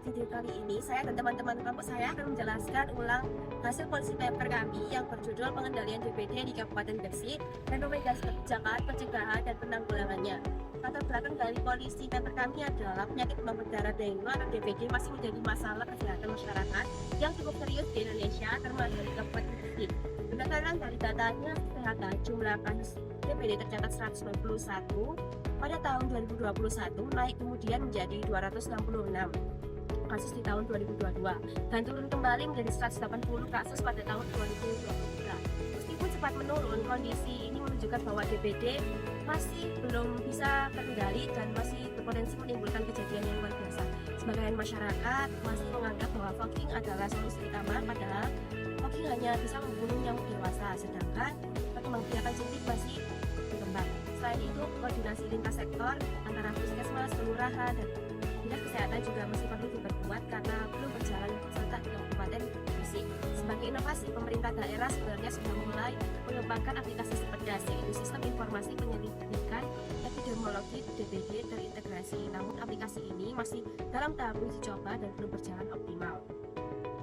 di video kali ini, saya dan teman-teman kelompok saya akan menjelaskan ulang hasil policy paper kami yang berjudul Pengendalian DBD di Kabupaten Gresik, rekomendasi kebijakan, pencegahan, dan penanggulangannya. Latar belakang dari policy paper kami adalah penyakit demam berdarah dengue atau DBD masih menjadi masalah kesehatan masyarakat yang cukup serius di Indonesia, termasuk di Kabupaten Gresik. Berdasarkan dari datanya kesehatan, jumlah kasus DBD tercatat 121 pada tahun 2021, naik kemudian menjadi 266 kasus di tahun 2022 dan turun kembali menjadi 180 kasus pada tahun 2023. Meskipun cepat menurun, kondisi ini menunjukkan bahwa DBD masih belum bisa terkendali dan masih berpotensi menimbulkan kejadian yang luar biasa. Sebagian masyarakat masih menganggap bahwa fogging adalah solusi utama, padahal fogging hanya bisa membunuh nyamuk dewasa, sedangkan perkembangbiakan jentik masih berkembang. Selain itu, koordinasi lintas sektor antara puskesmas, kelurahan, dan dinas kesehatan juga masih perlu diperkuat karena belum berjalan serentak di Kabupaten Gresik. Sebagai inovasi, pemerintah daerah sebenarnya sudah mulai mengembangkan aplikasi Siperdas, yaitu sistem informasi penyelidikan epidemiologi DBD terintegrasi. Namun aplikasi ini masih dalam tahap uji coba dan belum berjalan optimal.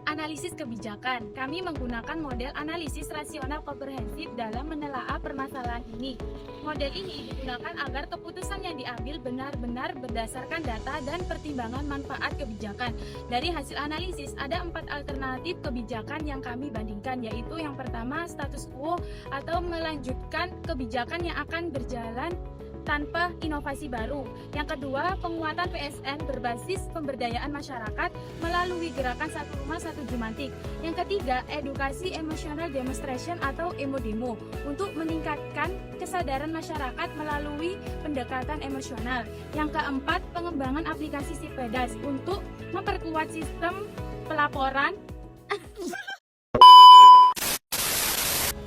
Analisis kebijakan. Kami menggunakan model analisis rasional komprehensif dalam menelaah permasalahan ini. Model ini digunakan agar keputusan yang diambil benar-benar berdasarkan data dan pertimbangan manfaat kebijakan. Dari hasil analisis, ada 4 alternatif kebijakan yang kami bandingkan, yaitu yang pertama, status quo atau melanjutkan kebijakan yang akan berjalan tanpa inovasi baru. Yang kedua, penguatan PSN berbasis pemberdayaan masyarakat melalui gerakan Satu Rumah Satu Jumantik. Yang ketiga, edukasi emotional demonstration atau EMO-DEMO untuk meningkatkan kesadaran masyarakat melalui pendekatan emosional. Yang keempat, pengembangan aplikasi Siperdas untuk memperkuat sistem pelaporan.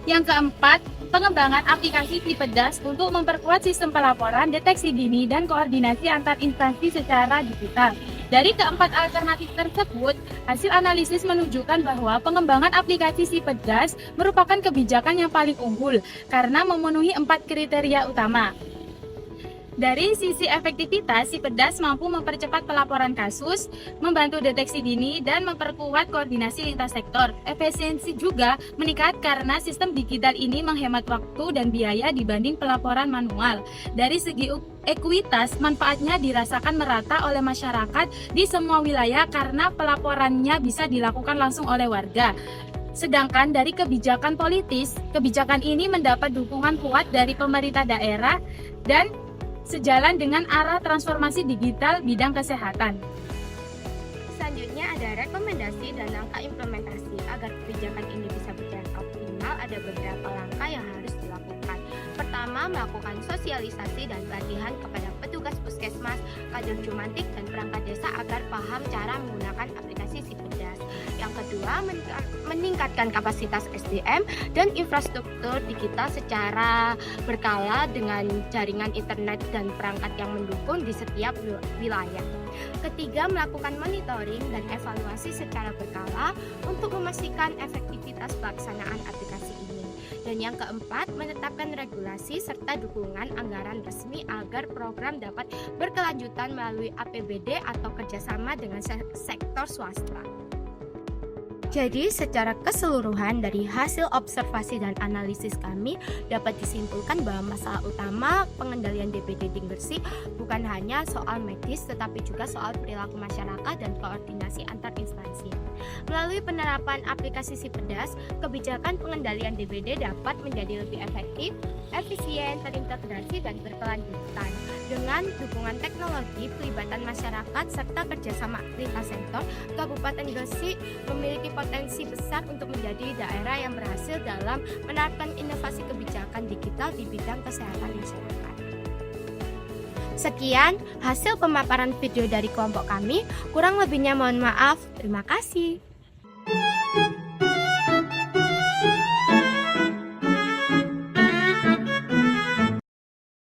Yang keempat, pengembangan aplikasi Siperdas untuk memperkuat sistem pelaporan, deteksi dini, dan koordinasi antar instansi secara digital. Dari keempat alternatif tersebut, hasil analisis menunjukkan bahwa pengembangan aplikasi Siperdas merupakan kebijakan yang paling unggul karena memenuhi 4 kriteria utama. Dari sisi efektivitas, Siperdas mampu mempercepat pelaporan kasus, membantu deteksi dini, dan memperkuat koordinasi lintas sektor. Efisiensi juga meningkat karena sistem digital ini menghemat waktu dan biaya dibanding pelaporan manual. Dari segi ekuitas, manfaatnya dirasakan merata oleh masyarakat di semua wilayah karena pelaporannya bisa dilakukan langsung oleh warga. Sedangkan dari kebijakan politis, kebijakan ini mendapat dukungan kuat dari pemerintah daerah dan sejalan dengan arah transformasi digital bidang kesehatan. Selanjutnya ada rekomendasi dan langkah implementasi. Agar kebijakan ini bisa berjalan optimal, ada beberapa langkah yang harus dilakukan. Pertama, melakukan sosialisasi dan pelatihan kepada petugas puskesmas, kader jumantik, dan perangkat desa agar paham cara menggunakan aplikasi Siperdas. Yang kedua, meningkatkan kapasitas SDM dan infrastruktur digital secara berkala dengan jaringan internet dan perangkat yang mendukung di setiap wilayah. Ketiga, melakukan monitoring dan evaluasi secara berkala untuk memastikan efektivitas pelaksanaan aplikasi ini. Dan yang keempat, menetapkan regulasi serta dukungan anggaran resmi agar program dapat berkelanjutan melalui APBD atau kerjasama dengan sektor swasta. Jadi secara keseluruhan dari hasil observasi dan analisis kami dapat disimpulkan bahwa masalah utama pengendalian DBD di Gresik bukan hanya soal medis tetapi juga soal perilaku masyarakat dan koordinasi antar instansi. Melalui penerapan aplikasi Siperdas, kebijakan pengendalian DBD dapat menjadi lebih efektif, efisien, terintegrasi, dan berkelanjutan. Dengan dukungan teknologi, pelibatan masyarakat, serta kerjasama lintas sektor, Kabupaten Gresik memiliki potensi besar untuk menjadi daerah yang berhasil dalam menerapkan inovasi kebijakan digital di bidang kesehatan masyarakat. Sekian hasil pemaparan video dari kelompok kami, kurang lebihnya mohon maaf. Terima kasih.